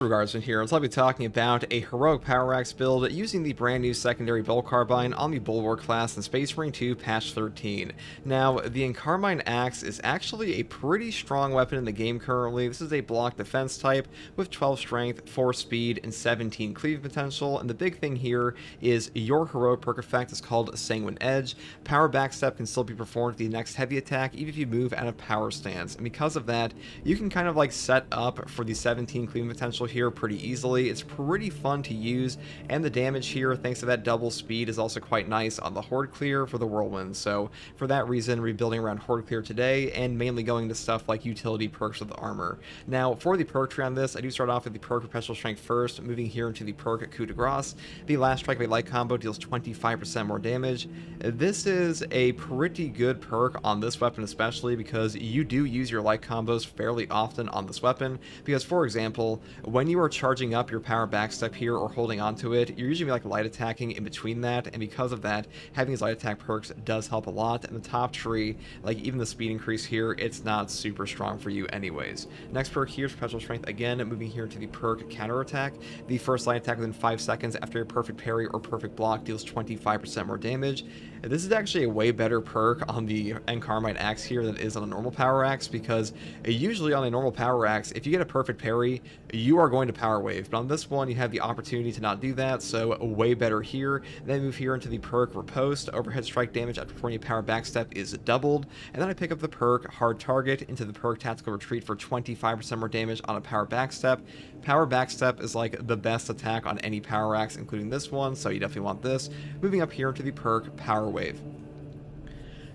Regards in here, I'll be talking about a heroic power axe build using the brand new secondary bolt carbine on the Bulwark class in Space Marine 2 patch 13. Now, the Carbine axe is actually a pretty strong weapon in the game currently. This is a block defense type with 12 strength, 4 speed, and 17 cleaving potential, and the big thing here is your heroic perk effect is called Sanguine Edge. Power backstep can still be performed with the next heavy attack even if you move out of power stance, and because of that, you can kind of like set up for the 17 cleaving potential here pretty easily. It's pretty fun to use, and the damage here, thanks to that double speed, is also quite nice on the Horde clear for the Whirlwind. So for that reason, rebuilding around Horde clear today, and mainly going to stuff like utility perks with the armor. Now, for the perk tree on this, I do start off with the perk Perpetual Strength first, moving here into the perk Coup de Grace. The last strike of a light combo deals 25% more damage. This is a pretty good perk on this weapon, especially because you do use your light combos fairly often on this weapon, because for example, when you are charging up your power backstep here or holding onto it, you're usually like light attacking in between that, and because of that, having these light attack perks does help a lot. And the top tree, like even the speed increase here, it's not super strong for you anyways. Next perk here is Perpetual Strength again, moving here to the perk Counterattack. The first light attack within 5 seconds after a perfect parry or perfect block deals 25% more damage. This is actually a way better perk on the Carbine axe here than it is on a normal power axe, because usually on a normal power axe, if you get a perfect parry, you are going to power wave, but on this one you have the opportunity to not do that, so way better here. Then move here into the perk Riposte. Overhead strike damage after performing a power backstep is doubled, and then I pick up the perk Hard Target into the perk Tactical Retreat for 25% more damage on a power backstep. Power backstep is like the best attack on any power axe, including this one, so you definitely want this. Moving up here into the perk Power Wave.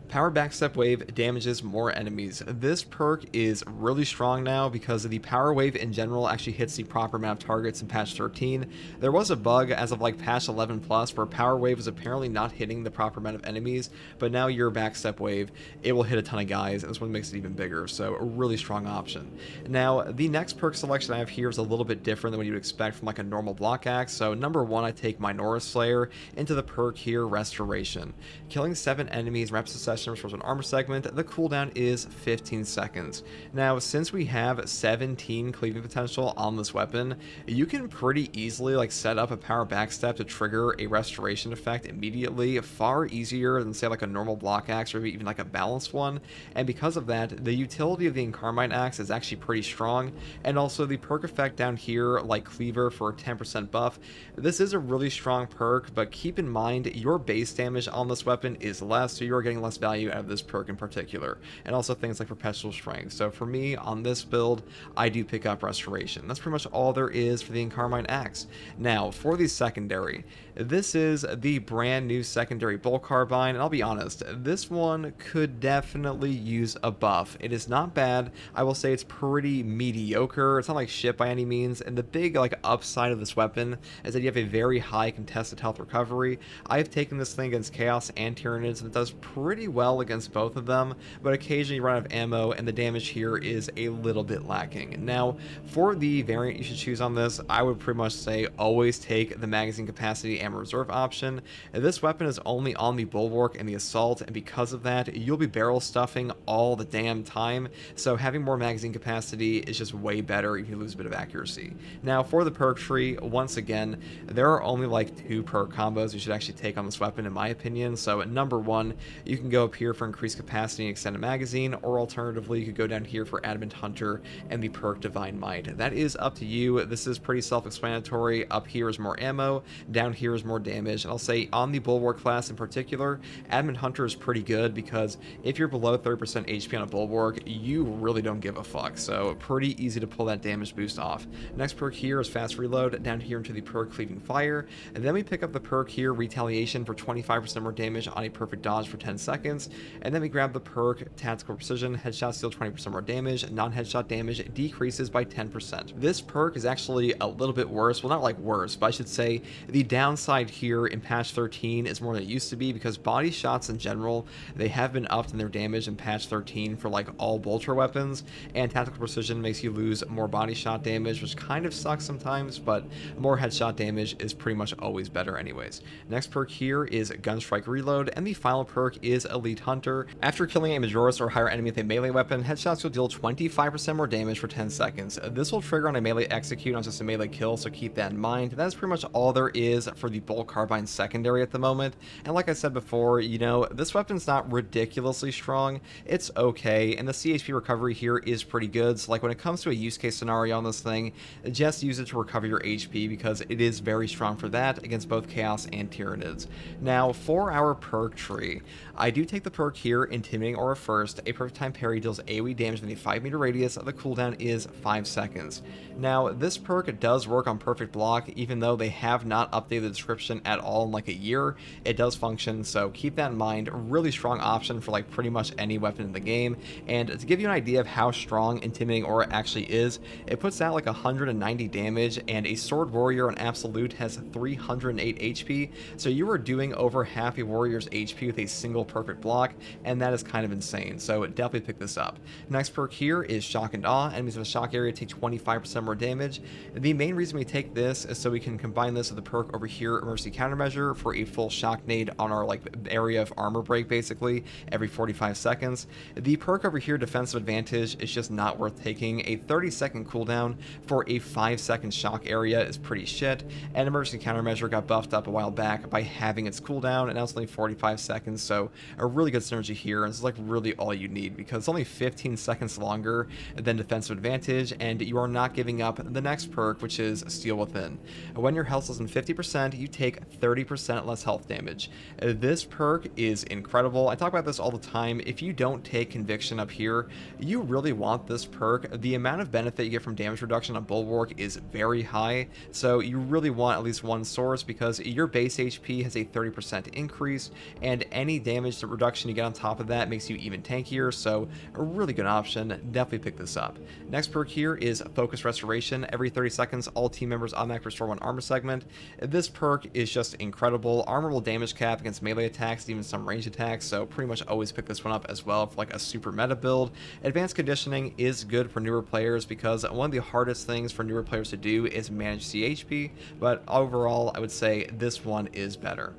Power Backstep Wave damages more enemies. This perk is really strong now because the Power Wave in general actually hits the proper amount of targets in patch 13. There was a bug as of like patch 11 plus where Power Wave was apparently not hitting the proper amount of enemies, but now your Backstep Wave, it will hit a ton of guys, and this one makes it even bigger, so a really strong option. Now, the next perk selection I have here is a little bit different than what you would expect from like a normal block axe. So number one, I take Minoru Slayer into the perk here, Restoration. Killing 7 enemies reps a session restores an armor segment. The cooldown is 15 seconds. Now, since we have 17 cleaving potential on this weapon, you can pretty easily like set up a power backstep to trigger a restoration effect immediately, far easier than say like a normal block axe or even like a balanced one. And because of that, the utility of the Carbine axe is actually pretty strong, and also the perk effect down here like Cleaver for a 10% buff. This is a really strong perk, but keep in mind your base damage on this weapon is less, so you're getting less value out of this perk in particular, and also things like Perpetual Strength. So for me on this build, I do pick up Restoration. That's pretty much all there is for the Carbine axe. Now for the secondary, this is the brand new secondary bolt carbine, and I'll be honest, this one could definitely use a buff. It is not bad. I will say it's pretty mediocre. It's not like shit by any means, and the big like upside of this weapon is that you have a very high contested health recovery. I've taken this thing against Chaos and Tyranids, and it does pretty well against both of them, but occasionally you run out of ammo, and the damage here is a little bit lacking. Now, for the variant you should choose on this, I would pretty much say always take the magazine capacity ammo reserve option. This weapon is only on the Bulwark and the Assault, and because of that, you'll be barrel stuffing all the damn time, so having more magazine capacity is just way better if you lose a bit of accuracy. Now, for the perk tree, once again, there are only like 2 perk combos you should actually take on this weapon in my opinion. So at number 1, you can go up here for increased capacity and extended magazine, or alternatively you could go down here for Adamant Hunter and the perk Divine Might. That is up to you. This is pretty self-explanatory. Up here is more ammo, down here is more damage, and I'll say on the Bulwark class in particular, Adamant Hunter is pretty good because if you're below 30% HP on a Bulwark, you really don't give a fuck, so pretty easy to pull that damage boost off. Next perk here is Fast Reload, down here into the perk Cleaving Fire, and then we pick up the perk here Retaliation for 25% more damage on a perfect dodge for 10 seconds, and then we grab the perk Tactical Precision. Headshots deal 20% more damage, non-headshot damage decreases by 10%. This perk is actually a little bit worse, well not like worse, but I should say the downside here in patch 13 is more than it used to be, because body shots in general, they have been upped in their damage in patch 13 for like all bolter weapons, and Tactical Precision makes you lose more body shot damage, which kind of sucks sometimes, but more headshot damage is pretty much always better anyways. Next perk here is Gunstrike Reload, and the final perk is Elite Elite Hunter. After killing a Majoris or higher enemy with a melee weapon, headshots will deal 25% more damage for 10 seconds. This will trigger on a melee execute, not just a melee kill, so keep that in mind. That is pretty much all there is for the Bulwark Carbine secondary at the moment. And like I said before, you know, this weapon's not ridiculously strong. It's okay, and the CHP recovery here is pretty good. So like when it comes to a use case scenario on this thing, just use it to recover your HP because it is very strong for that against both Chaos and Tyranids. Now, for our perk tree, I do take the perk here, Intimidating Aura first. A perfect time parry deals AoE damage within a 5-meter radius. The cooldown is 5 seconds. Now, this perk does work on perfect block, even though they have not updated the description at all in like a year. It does function, so keep that in mind. A really strong option for like pretty much any weapon in the game. And to give you an idea of how strong Intimidating Aura actually is, it puts out like 190 damage, and a Sword Warrior on Absolute has 308 HP, so you are doing over half a warrior's HP with a single perfect block, and that is kind of insane, so definitely pick this up. Next perk here is Shock and Awe. Enemies of a shock area take 25% more damage. The main reason we take this is so we can combine this with the perk over here, Emergency Countermeasure, for a full shock nade on our like area of armor break basically every 45 seconds. The perk over here, Defensive Advantage, is just not worth taking. A 30-second cooldown for a 5-second shock area is pretty shit, and Emergency Countermeasure got buffed up a while back by having its cooldown, and now it's only 45 seconds, so a really good synergy here, and this is like really all you need because it's only 15 seconds longer than Defensive Advantage, and you are not giving up the next perk, which is Steel Within. When your health is less than 50%, you take 30% less health damage. This perk is incredible. I talk about this all the time. If you don't take Conviction up here, you really want this perk. The amount of benefit you get from damage reduction on Bulwark is very high, so you really want at least one source because your base HP has a 30% increase, and any damage reduction you get on top of that makes you even tankier, so a really good option. Definitely pick this up. Next perk here is Focus Restoration. Every 30 seconds, all team members automatically restore 1 armor segment. This perk is just incredible. Armor will damage cap against melee attacks, even some ranged attacks, so pretty much always pick this one up as well for like a super meta build. Advanced Conditioning is good for newer players because one of the hardest things for newer players to do is manage CHP, but overall I would say this one is better.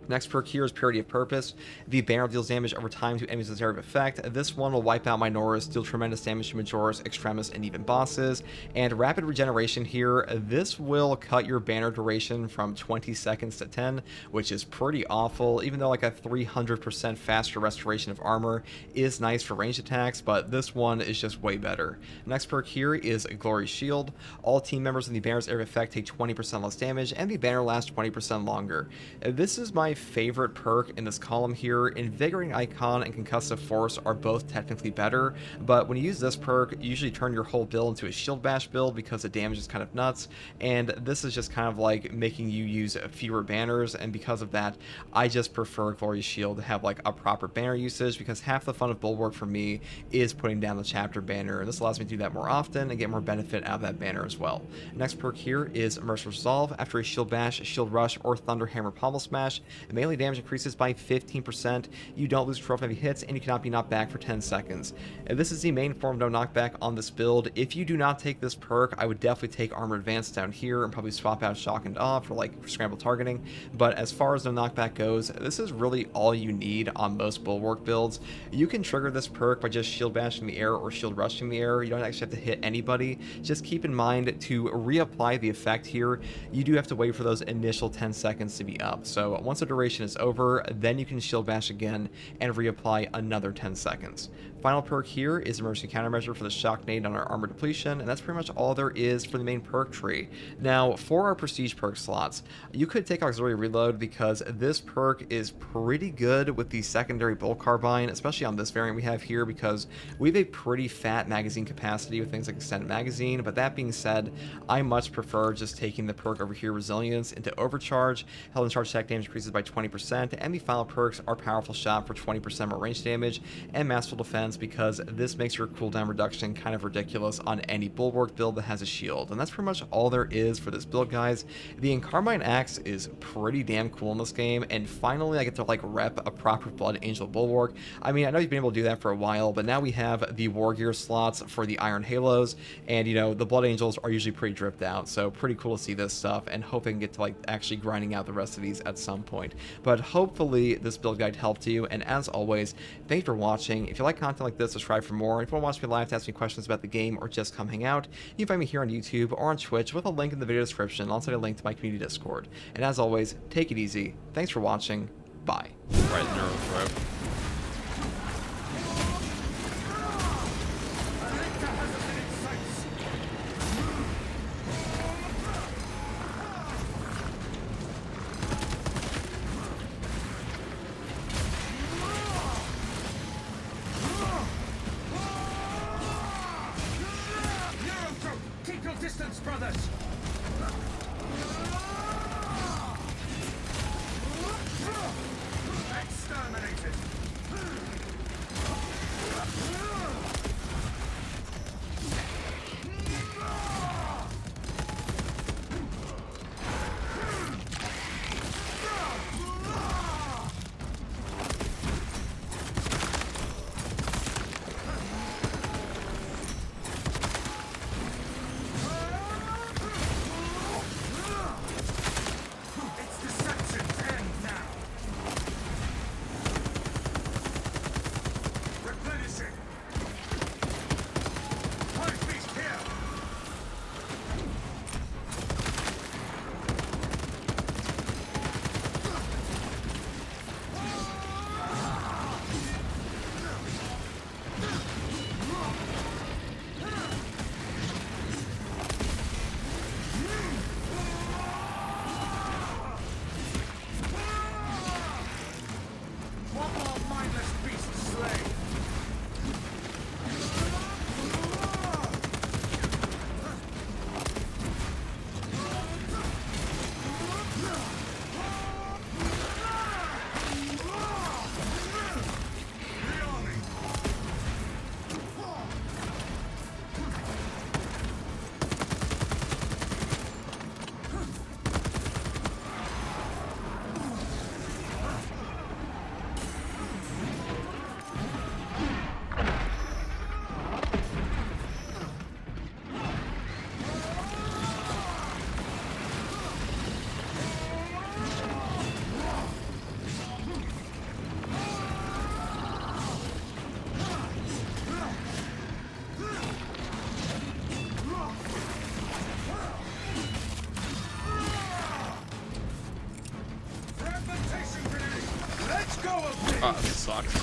Next perk here is Purity of Purpose. The banner deals damage over time to enemies with zero effect. This one will wipe out Minoris, deal tremendous damage to Majoris, Extremis, and even bosses. And Rapid Regeneration here, this will cut your banner duration from 20 seconds to 10, which is pretty awful, even though like a 300% faster restoration of armor is nice for ranged attacks, but this one is just way better. Next perk here is Glory Shield. All team members in the banner's area of effect take 20% less damage, and the banner lasts 20% longer. This is my favorite perk in this column here. Invigorating Icon and Concussive Force are both technically better, but when you use this perk, you usually turn your whole build into a Shield Bash build because the damage is kind of nuts, and this is just kind of like making you use fewer banners, and because of that, I just prefer Glory Shield to have like a proper banner usage because half the fun of Bulwark for me is putting down the chapter banner, and this allows me to do that more often and get more benefit out of that banner as well. Next perk here is Merciless Resolve. After a Shield Bash, Shield Rush, or Thunder Hammer Pommel Smash, melee damage increases by 15%, you don't lose control of heavy hits, and you cannot be knocked back for 10 seconds. This is the main form of no knockback on this build. If you do not take this perk, I would definitely take Armor Advance down here and probably swap out Shock and Awe for like scramble targeting, but as far as no knockback goes, this is really all you need on most Bulwark builds. You can trigger this perk by just Shield Bashing the air or Shield Rushing the air. You don't actually have to hit anybody. Just keep in mind to reapply the effect here, you do have to wait for those initial 10 seconds to be up. So once the duration is over, then you can Shield Bash again and reapply another 10 seconds. Final perk here is Emergency Countermeasure for the Shock Nade on our Armor Depletion, and that's pretty much all there is for the main perk tree. Now, for our Prestige perk slots, you could take Auxiliary Reload because this perk is pretty good with the secondary Bulwark Carbine, especially on this variant we have here because we have a pretty fat magazine capacity with things like Extended Magazine, but that being said, I much prefer just taking the perk over here, Resilience, into Overcharge. Held and Charge attack damage increases by 20%, and the final perks are Powerful Shot for 20% more range damage, and Masterful Defense sense because this makes your cooldown reduction kind of ridiculous on any Bulwark build that has a shield. And that's pretty much all there is for this build, guys. The Carbine axe is pretty damn cool in this game, and finally I get to like rep a proper Blood Angel Bulwark. I mean, I know you've been able to do that for a while, but now we have the War Gear slots for the Iron Halos, and you know, the Blood Angels are usually pretty dripped out, so pretty cool to see this stuff, and hope I can get to like actually grinding out the rest of these at some point. But hopefully this build guide helped you, and as always, thanks for watching. If you like content like this, subscribe for more. If you want to watch me live to ask me questions about the game or just come hang out, you can find me here on YouTube or on Twitch with a link in the video description, alongside a link to my community Discord. And as always, take it easy. Thanks for watching. Bye. Right in the throat. Keep your distance, brothers! Exterminated! Oh, this sucks.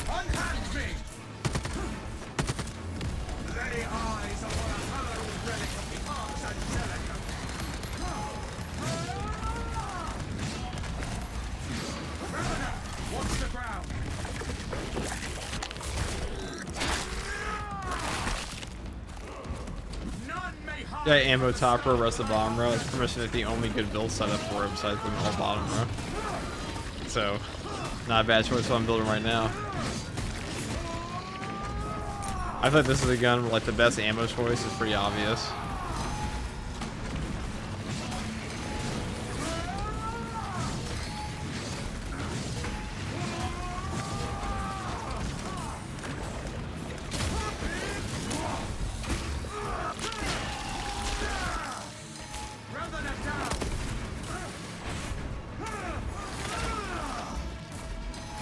Unhand me! Lay eyes upon a hallowed relic of the Arx Angelicum. Mariner, watch the ground. None may hide. Yeah, ammo top row, rest of the bottom row. It's pretty much like the only good build setup for it besides the whole bottom row. So, not a bad choice what I'm building right now. I thought this is a gun where like the best ammo choice is pretty obvious.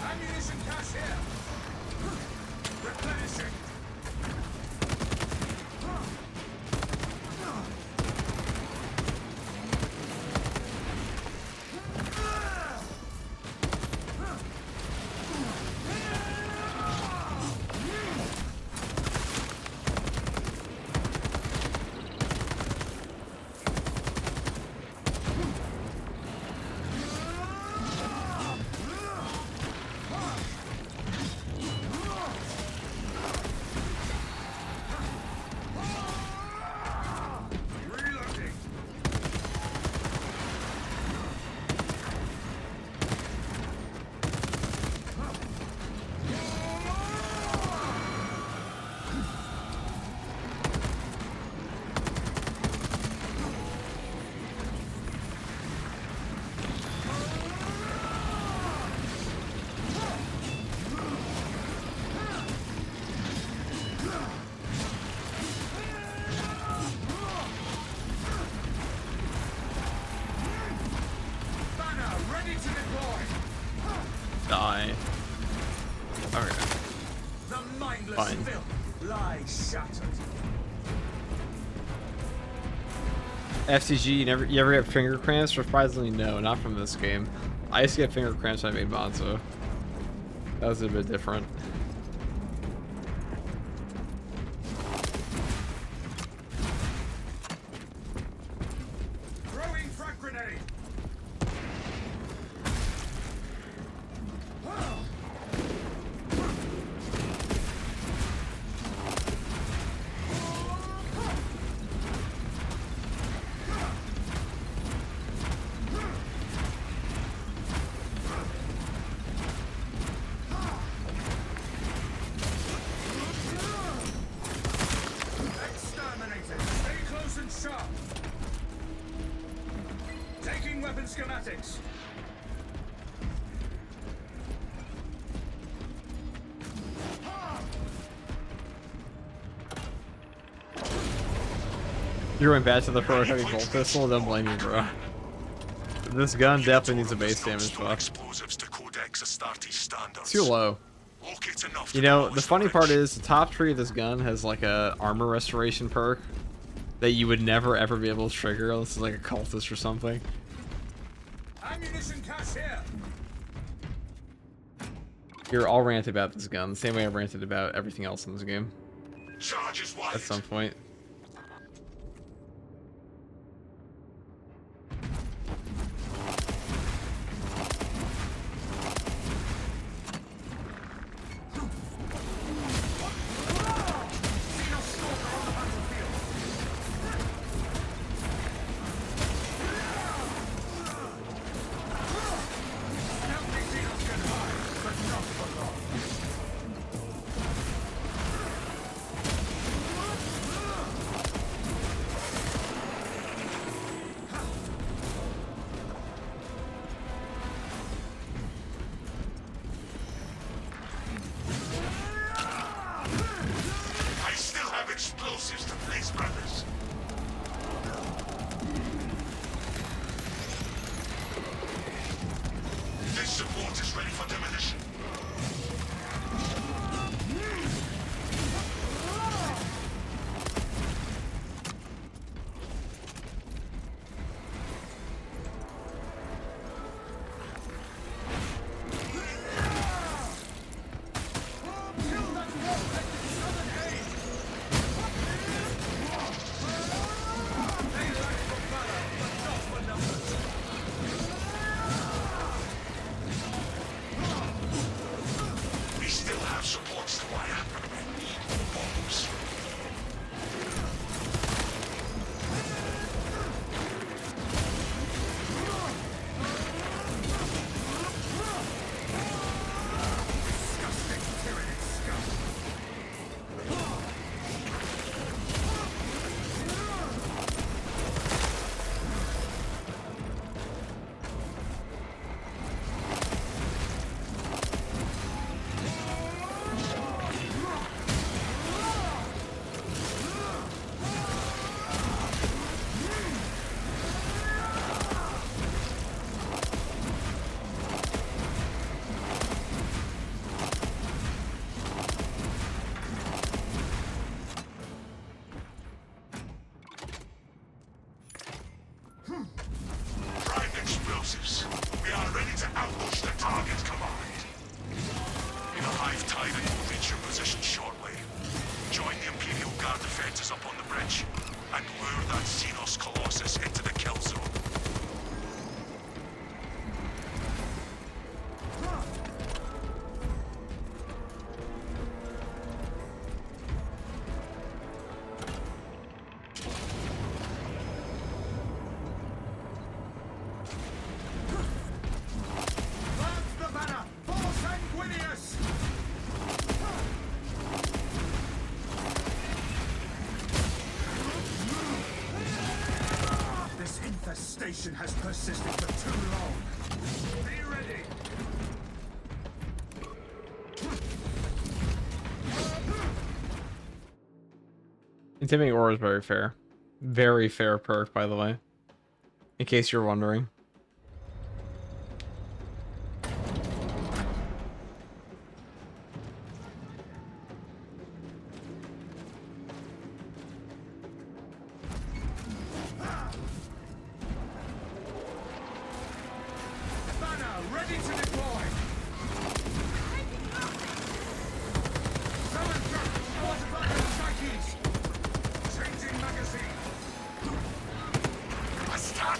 Ammunition cache here. Replenishing. FCG, you ever get finger cramps? Surprisingly, no, not from this game. I used to get finger cramps when I made Bonzo. That was a bit different. Throwing frag grenade. Exterminated. Stay close and sharp. Taking weapon schematics. You went back to the pro heavy bolt pistol, don't blame me, bro. This gun definitely needs a base damage buff. Explosives to Codex Astartes standards. It's too low. Locate enough You to know, demolish the funny part bridge. is the top tree of this gun has like a armor restoration perk that you would never ever be able to trigger unless it's like a cultist or something. Ammunition cache here. You're all ranted about this gun, the same way I ranted about everything else in this game Charges wide. at some point. I still have explosives to place, brothers. This support is ready for demolition. We still have supports to wire. Bombs. Disgusting tyrannic scum. Prime explosives. We are ready to ambush the target command. In a hive tide, and you'll reach your position shortly. Join the Imperial Guard defenses up on the bridge and lure that Xenos Colossus into the kill zone. Plant the banner. For Sanguinius. This infestation has persisted for too long. Be ready. Intimidating Aura is very fair. Very fair perk, by the way. In case you're wondering.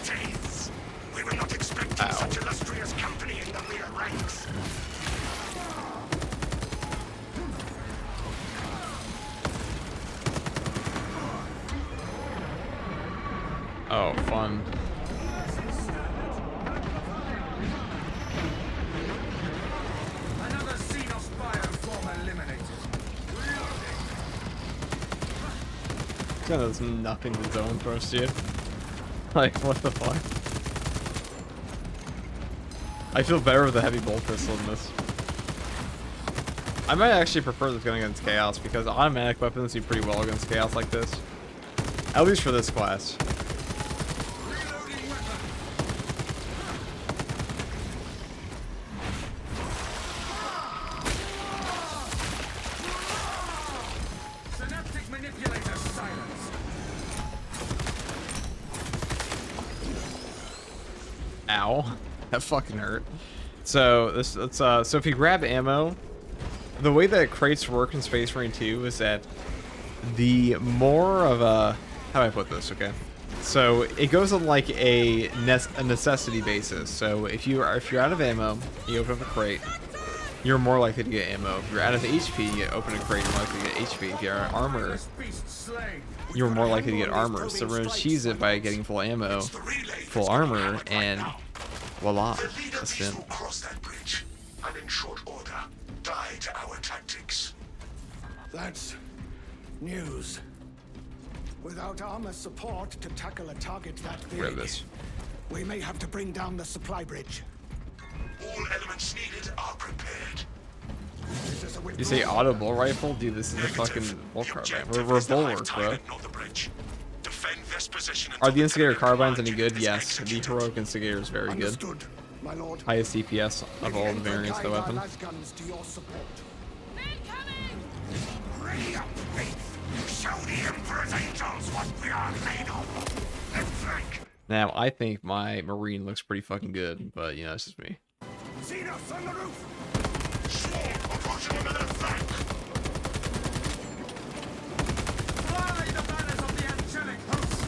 it is. We were not expecting Ow. such illustrious company in the rear ranks. Oh, fun. Another Xenos bioform eliminated. That does nothing to zone throws to you. Like, what the fuck? I feel better with a heavy bolt pistol than this. I might actually prefer this gun against Chaos because automatic weapons do pretty well against Chaos like this. At least for this class. Reloading weapon. Synaptic manipulator silenced. Ow. That fucking hurt. So so if you grab ammo, the way that crates work in Space Marine 2 is that the more of a, how do I put this? Okay. So it goes on like a necessity basis. So if you're out of ammo, you open up a crate, you're more likely to get ammo. If you're out of HP, you open a crate, you're more likely to get HP. If you're out of armor, This beast slain. you're more likely to get armor. So we're gonna cheese it by getting full ammo, full armor, and voila, The leader that's beast it. will cross that bridge, and in short order, die to our tactics. That's news. Without armor support to tackle a target that Grab big, this. we may have to bring down the supply bridge. All elements needed are prepared. This is a You say withdrawal. auto bull rifle? Dude, this is the fucking bull The carbine. objective We're is the Bulwark, hive bro. tyrant, not the bridge. Defend this position Are until the Instigator enemy carbines any command good? unit is Yes. The executed. heroic Instigator is very good. Understood, my lord. Highest DPS of all the variants of the weapon. Guns to your support. Ready up, Faith. Show the Emperor's angels what we are made of. Left flank. Now, I think my Marine looks pretty fucking good, but, you know, it's just me. Xenos on the roof. Swarm approaching on the left flank. Fly the banners of the angelic host.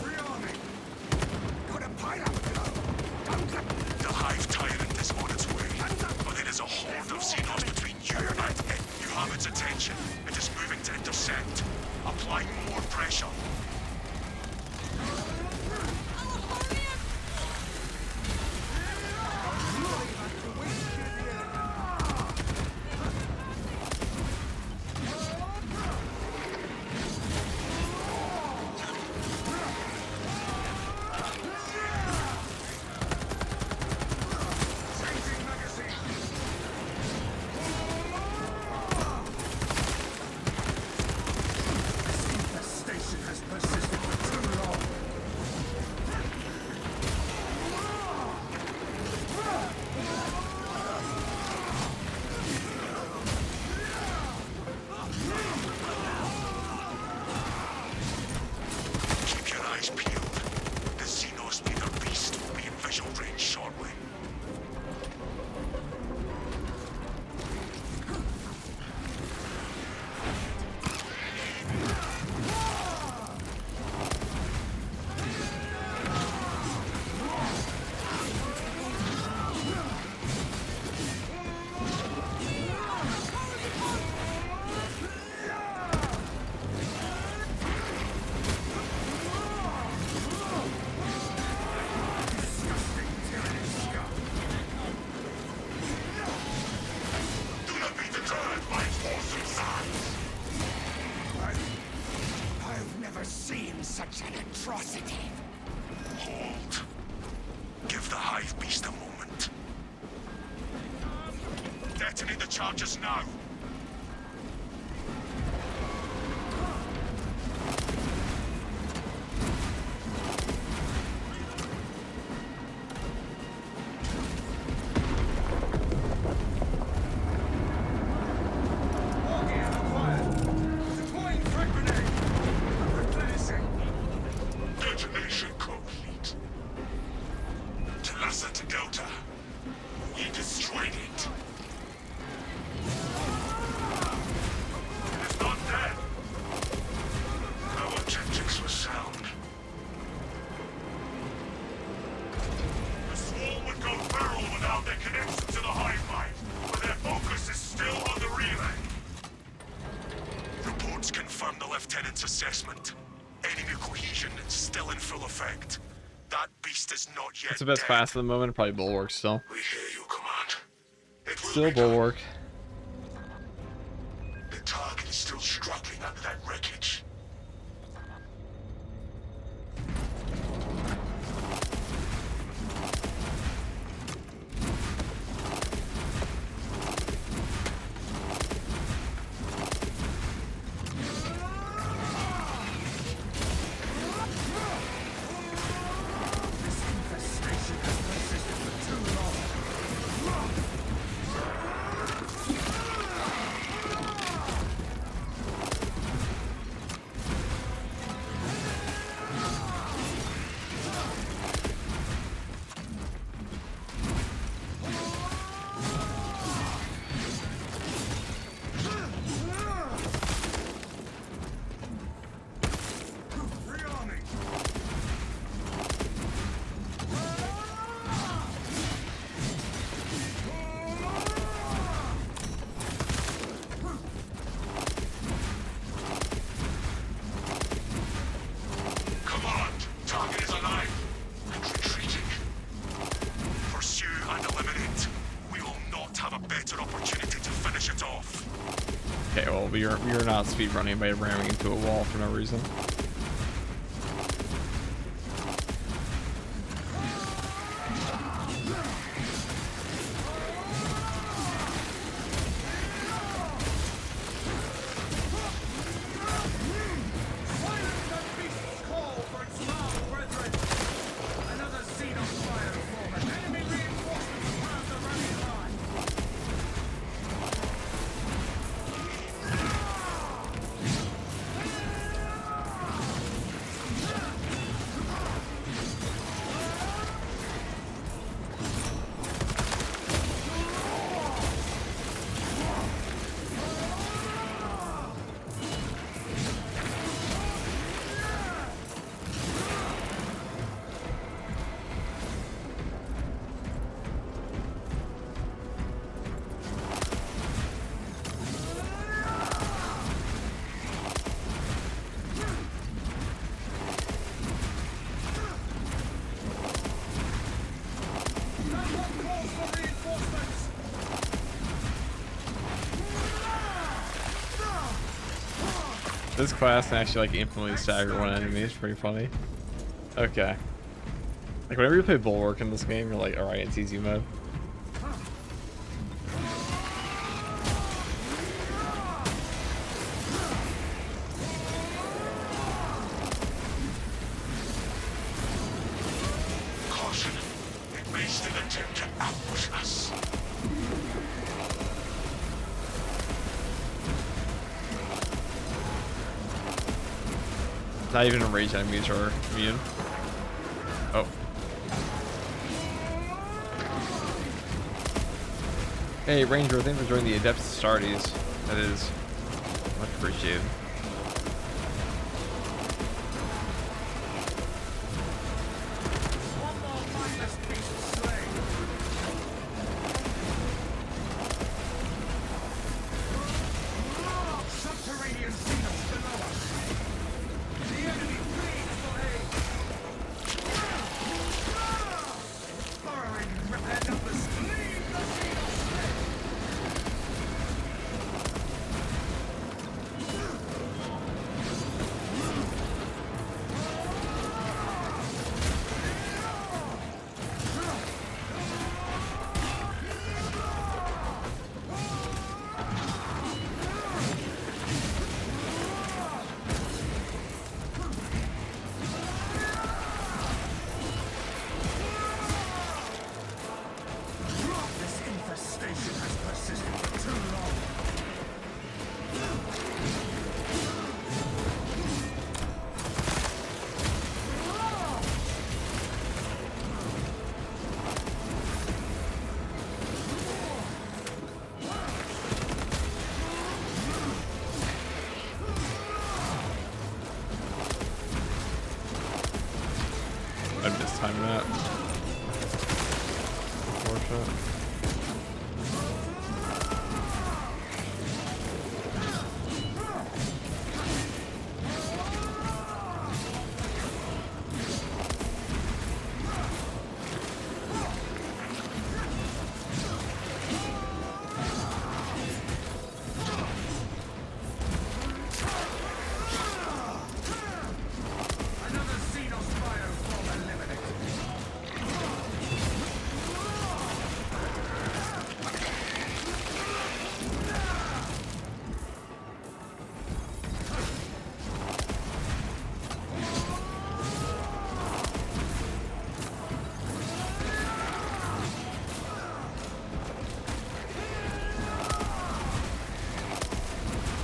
Rearming. Got a pilot below. Don't let The hive tyrant is on its way, but it is a horde of Xenos between you and it. You have its attention. It is moving to intercept. Apply more pressure. Changing magazine. The station has persisted for too long. Keep your eyes peeled. The Xenos leader beast will be in visual range shortly. Do not be deterred by force size. I've never seen such an atrocity. Hold. Give the hive beast a moment. Detonate the charges now. War gear acquired. Deploying frag grenade. Replenishing. Detonation complete. Telasa to Delta. We destroyed it. Lieutenant's assessment. Enemy cohesion is still in full effect. That beast is not yet It's the best dead. class at the moment. Probably Bulwark still. We hear you, Command. It will Still be done. Bulwark. The target is still struggling under that wreckage. Okay, well, we are not speedrunning by ramming into a wall for no reason. This class can actually like infinitely stagger one enemy. It's pretty funny. Okay. Like whenever you play Bulwark in this game, you're like, alright, it's easy mode. Caution. It may still attempt to ambush us. Not even rage enemies are immune. Oh. Hey Ranger, thanks for joining the Adept Astartes. That is much appreciated. One more mindless beast slain. Subterranean signals below us. The enemy flees for aid. Burrowing their numbers. Leave the field.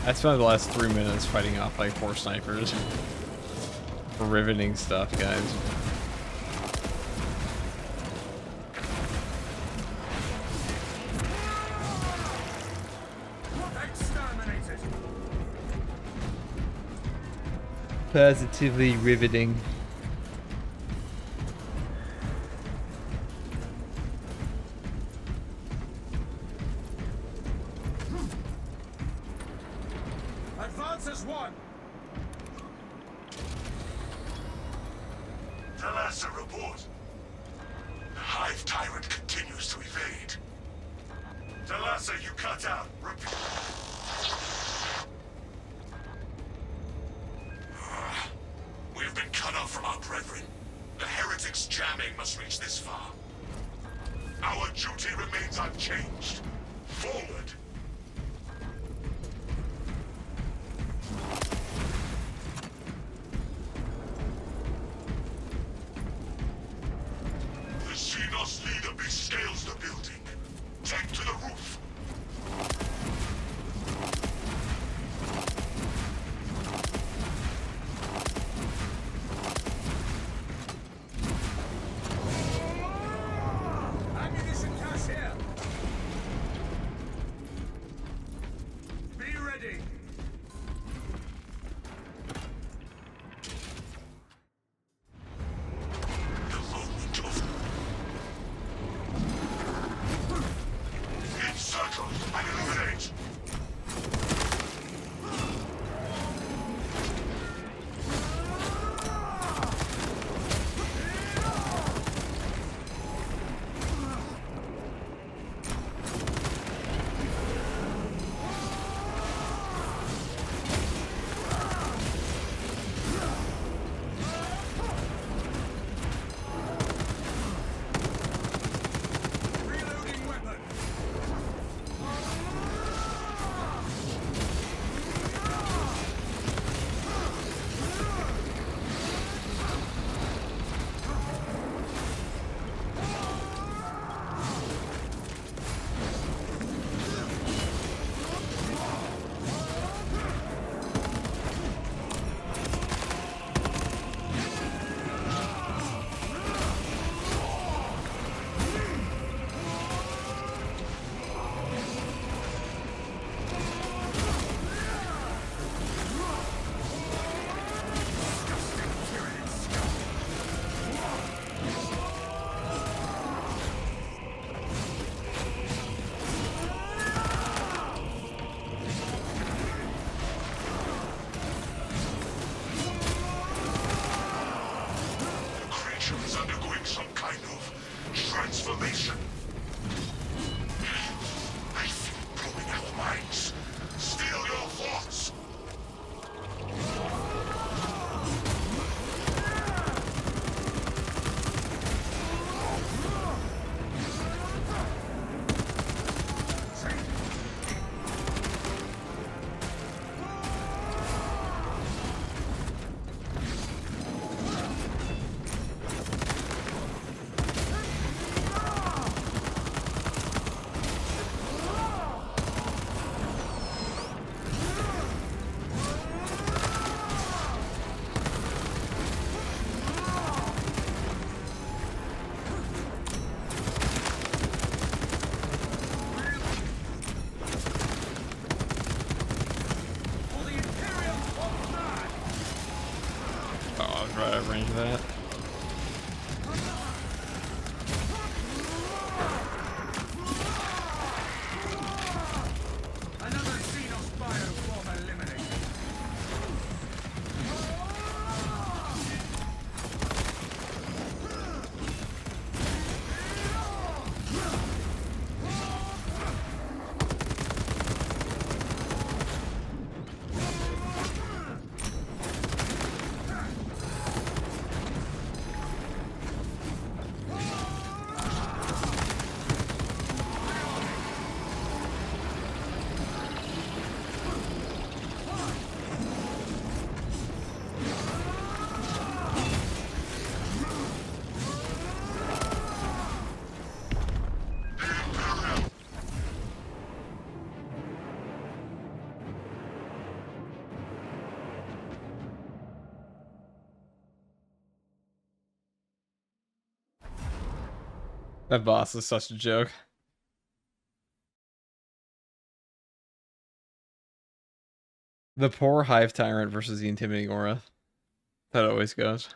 I spent the last 3 minutes fighting off like 4 snipers. Riveting stuff, guys. Exterminated. Positively riveting. Advance as one. Thalassa, report. The Hive Tyrant continues to evade. Thalassa, you cut out. Repeat. We've been cut off from our brethren. The heretics' jamming must reach this far. Our duty remains unchanged. Forward. The Xenos leader bescales the building. Take to the roof. Ammunition cache here. Be ready. The moment of... Encircle and eliminate. Reloading weapon. The creature is undergoing some kind of transformation. I feel it blowing our minds. Steal your thoughts. For the Imperium of Man. Oh, I was right at range of that. Another Xenos bioform eliminated. That boss is such a joke. The poor Hive Tyrant versus the Intimidating Aura. That always goes.